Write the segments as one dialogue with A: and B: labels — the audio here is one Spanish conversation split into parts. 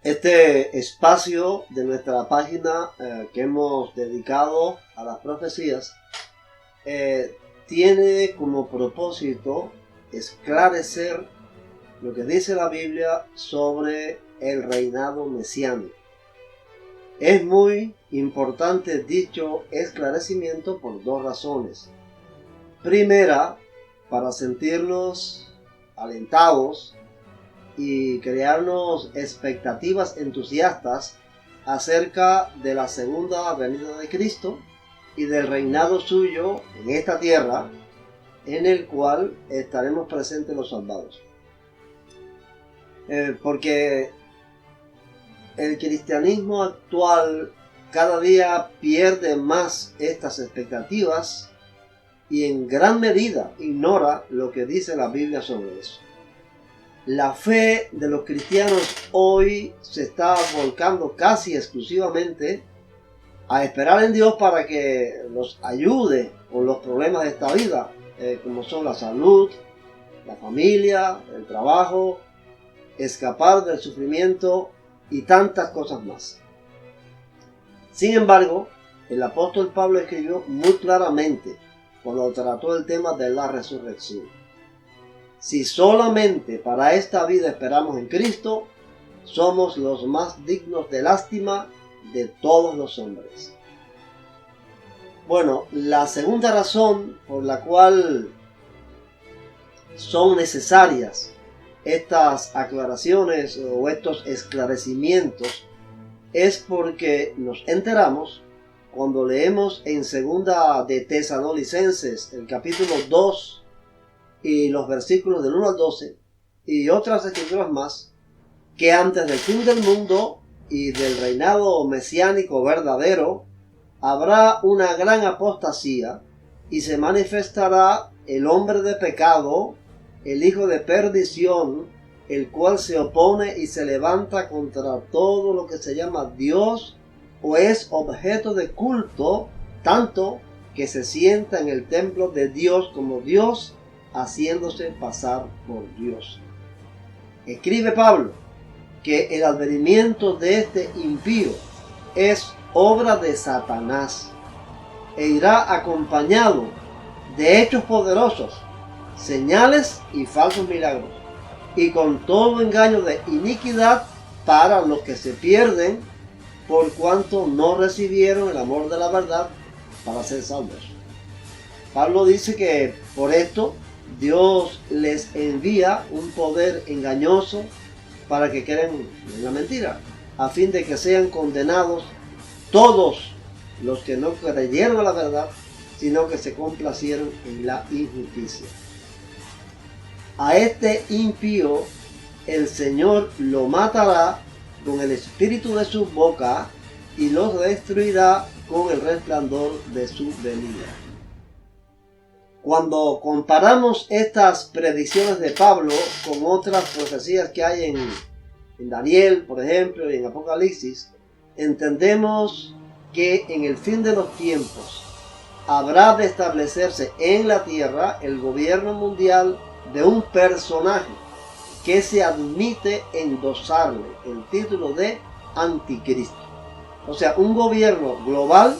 A: Este espacio de nuestra página que hemos dedicado a las profecías tiene como propósito esclarecer lo que dice la Biblia sobre el reinado mesiánico. Es muy importante dicho esclarecimiento por dos razones. Primera, para sentirnos alentados y crearnos expectativas entusiastas acerca de la segunda venida de Cristo y del reinado suyo en esta tierra, en el cual estaremos presentes los salvados. Porque el cristianismo actual cada día pierde más estas expectativas y en gran medida ignora lo que dice la Biblia sobre eso. La fe de los cristianos hoy se está volcando casi exclusivamente a esperar en Dios para que los ayude con los problemas de esta vida, como son la salud, la familia, el trabajo, escapar del sufrimiento y tantas cosas más. Sin embargo, el apóstol Pablo escribió muy claramente cuando trató el tema de la resurrección. Si solamente para esta vida esperamos en Cristo, somos los más dignos de lástima de todos los hombres. Bueno, la segunda razón por la cual son necesarias estas aclaraciones o estos esclarecimientos es porque nos enteramos cuando leemos en segunda de Tesalonicenses el capítulo 2 y los versículos del 1 al 12 y otras escrituras más, que antes del fin del mundo y del reinado mesiánico verdadero habrá una gran apostasía y se manifestará el hombre de pecado, el hijo de perdición, el cual se opone y se levanta contra todo lo que se llama Dios o es objeto de culto, tanto que se sienta en el templo de Dios como Dios, haciéndose pasar por Dios. Escribe Pablo que el advenimiento de este impío es obra de Satanás e irá acompañado de hechos poderosos, señales y falsos milagros, y con todo engaño de iniquidad para los que se pierden por cuanto no recibieron el amor de la verdad para ser salvos. Pablo dice que por esto Dios les envía un poder engañoso para que crean en la mentira, a fin de que sean condenados todos los que no creyeron a la verdad, sino que se complacieron en la injusticia. A este impío el Señor lo matará con el espíritu de su boca y los destruirá con el resplandor de su venida. Cuando comparamos estas predicciones de Pablo con otras profecías que hay en Daniel, por ejemplo, y en Apocalipsis, entendemos que en el fin de los tiempos habrá de establecerse en la tierra el gobierno mundial de un personaje que se admite endosarle el título de anticristo. O sea, un gobierno global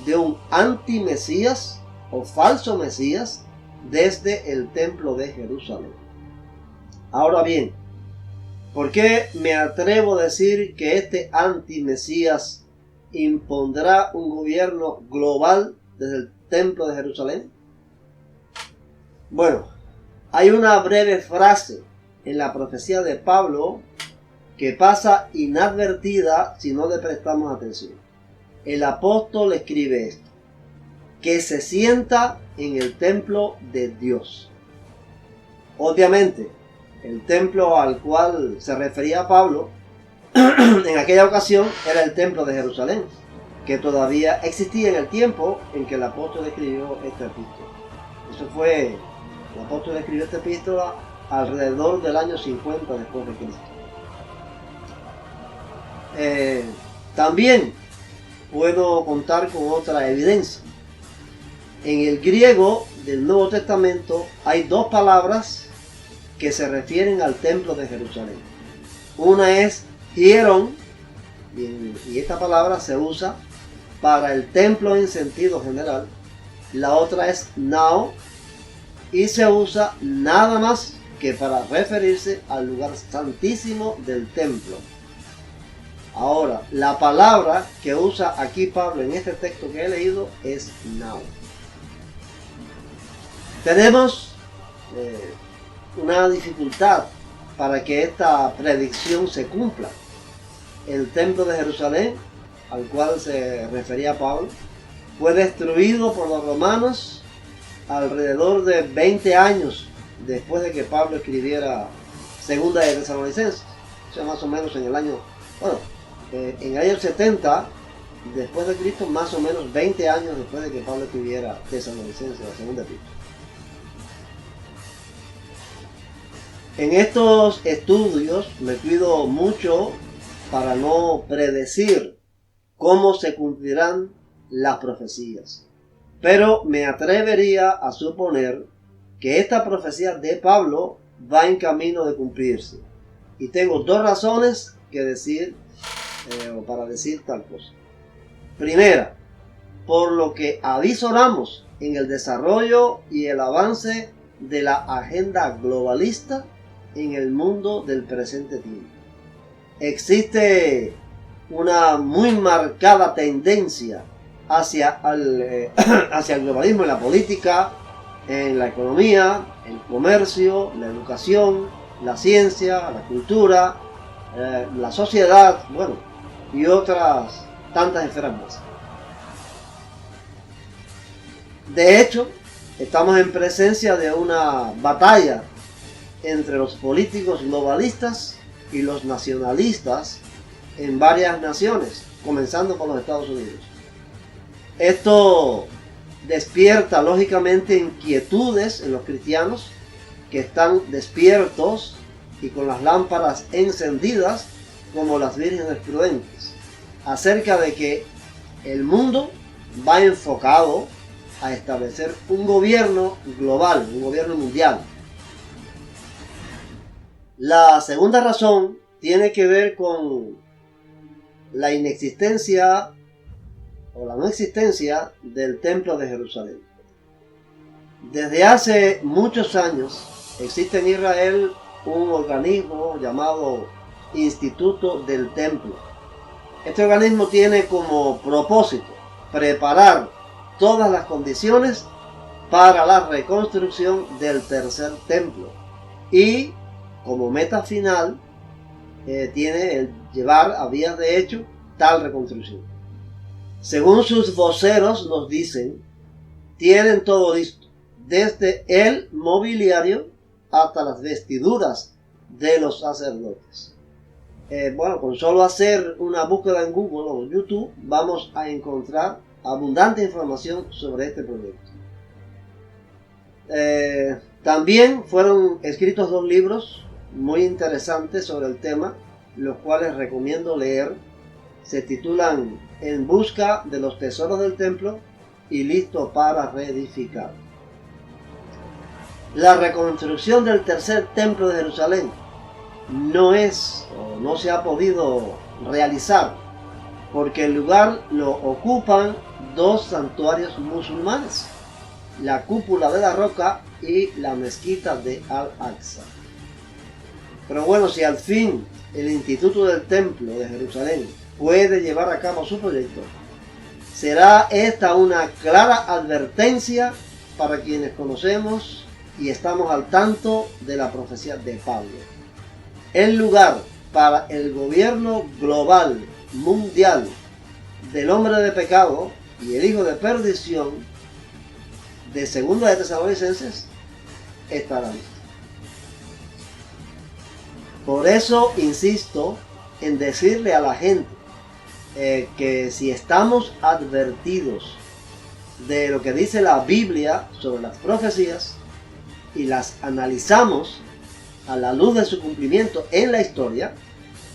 A: de un antimesías o falso mesías desde el templo de Jerusalén. Ahora bien, ¿por qué me atrevo a decir que este antimesías impondrá un gobierno global desde el templo de Jerusalén? Bueno, hay una breve frase en la profecía de Pablo que pasa inadvertida si no le prestamos atención. El apóstol escribe esto: que se sienta en el templo de Dios. Obviamente, el templo al cual se refería Pablo en aquella ocasión era el templo de Jerusalén, que todavía existía en el tiempo en que el apóstol escribió esta epístola. El apóstol escribió esta epístola alrededor del año 50 después de Cristo. También puedo contar con otra evidencia. En el griego del Nuevo Testamento hay dos palabras que se refieren al templo de Jerusalén. Una es Hieron, y esta palabra se usa para el templo en sentido general. La otra es nao, y se usa nada más que para referirse al lugar santísimo del templo. Ahora, la palabra que usa aquí Pablo en este texto que he leído es nao. Tenemos una dificultad para que esta predicción se cumpla. El templo de Jerusalén, al cual se refería Pablo, fue destruido por los romanos alrededor de 20 años después de que Pablo escribiera Segunda de Tesalonicenses. O sea, más o menos en el año, en el año 70 después de Cristo, más o menos 20 años después de que Pablo escribiera Tesalonicenses, la segunda epístola. En estos estudios me cuido mucho para no predecir cómo se cumplirán las profecías, pero me atrevería a suponer que esta profecía de Pablo va en camino de cumplirse, y tengo dos razones que decir para decir tal cosa. Primera, por lo que avisoramos en el desarrollo y el avance de la agenda globalista en el mundo del presente tiempo. Existe una muy marcada tendencia hacia el globalismo en la política, en la economía, el comercio, la educación, la ciencia, la cultura, la sociedad, y otras tantas esferas más. De hecho, estamos en presencia de una batalla entre los políticos globalistas y los nacionalistas en varias naciones, comenzando por los Estados Unidos. Esto despierta lógicamente inquietudes en los cristianos que están despiertos y con las lámparas encendidas como las vírgenes prudentes, acerca de que el mundo va enfocado a establecer un gobierno global, un gobierno mundial. La segunda razón tiene que ver con la inexistencia o la no existencia del templo de Jerusalén. Desde hace muchos años existe en Israel un organismo llamado Instituto del Templo. Este organismo tiene como propósito preparar todas las condiciones para la reconstrucción del tercer templo, y como meta final tiene el llevar a vías de hecho tal reconstrucción. Según sus voceros nos dicen, tienen todo listo, desde el mobiliario hasta las vestiduras de los sacerdotes. Con solo hacer una búsqueda en Google o YouTube vamos a encontrar abundante información sobre este proyecto. También fueron escritos 2 libros muy interesantes sobre el tema, los cuales recomiendo leer. Se titulan En busca de los tesoros del templo y Listo para reedificar. La reconstrucción del tercer templo de Jerusalén no se ha podido realizar porque el lugar lo ocupan 2 santuarios musulmanes, la cúpula de la roca y la mezquita de Al-Aqsa. Pero si al fin el Instituto del Templo de Jerusalén puede llevar a cabo su proyecto, será esta una clara advertencia para quienes conocemos y estamos al tanto de la profecía de Pablo. El lugar para el gobierno global, mundial, del hombre de pecado y el hijo de perdición de Segunda de Tesalonicenses estará listo. Por eso insisto en decirle a la gente que si estamos advertidos de lo que dice la Biblia sobre las profecías y las analizamos a la luz de su cumplimiento en la historia,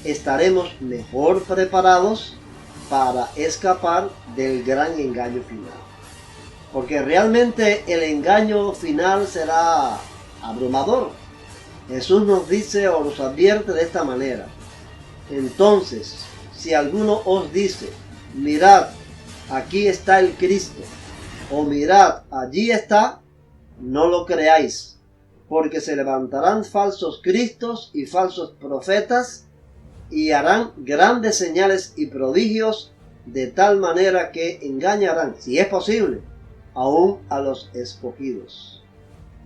A: estaremos mejor preparados para escapar del gran engaño final. Porque realmente el engaño final será abrumador. Jesús nos dice o nos advierte de esta manera: Entonces, si alguno os dice, mirad, aquí está el Cristo, o mirad, allí está, no lo creáis, porque se levantarán falsos cristos y falsos profetas, y harán grandes señales y prodigios, de tal manera que engañarán, si es posible, aún a los escogidos.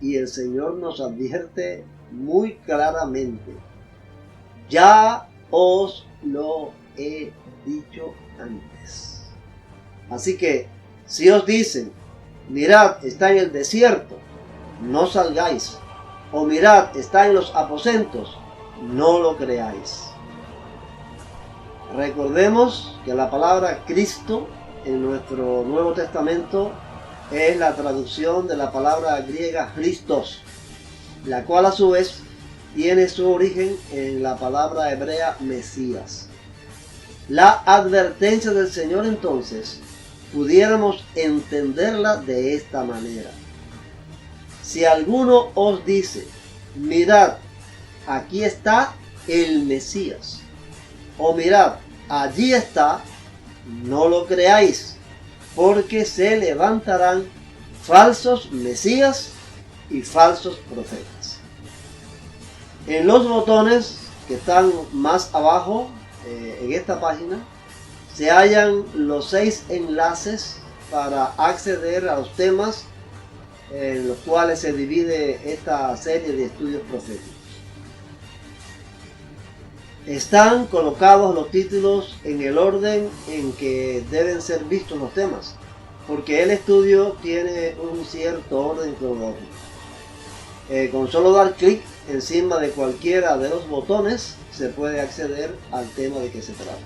A: Y el Señor nos advierte muy claramente: ya os lo he dicho antes. Así que, si os dicen, mirad, está en el desierto, no salgáis, o mirad, está en los aposentos, no lo creáis. Recordemos que la palabra Cristo en nuestro Nuevo Testamento es la traducción de la palabra griega Christos, la cual a su vez tiene su origen en la palabra hebrea Mesías. La advertencia del Señor entonces pudiéramos entenderla de esta manera: si alguno os dice, mirad, aquí está el Mesías, o mirad, allí está, no lo creáis, porque se levantarán falsos mesías y falsos profetas. En los botones que están más abajo en esta página se hallan los 6 enlaces para acceder a los temas en los cuales se divide esta serie de estudios proféticos. Están colocados los títulos en el orden en que deben ser vistos los temas, porque el estudio tiene un cierto orden cronológico. Con solo dar clic encima de cualquiera de los botones se puede acceder al tema de que se trata.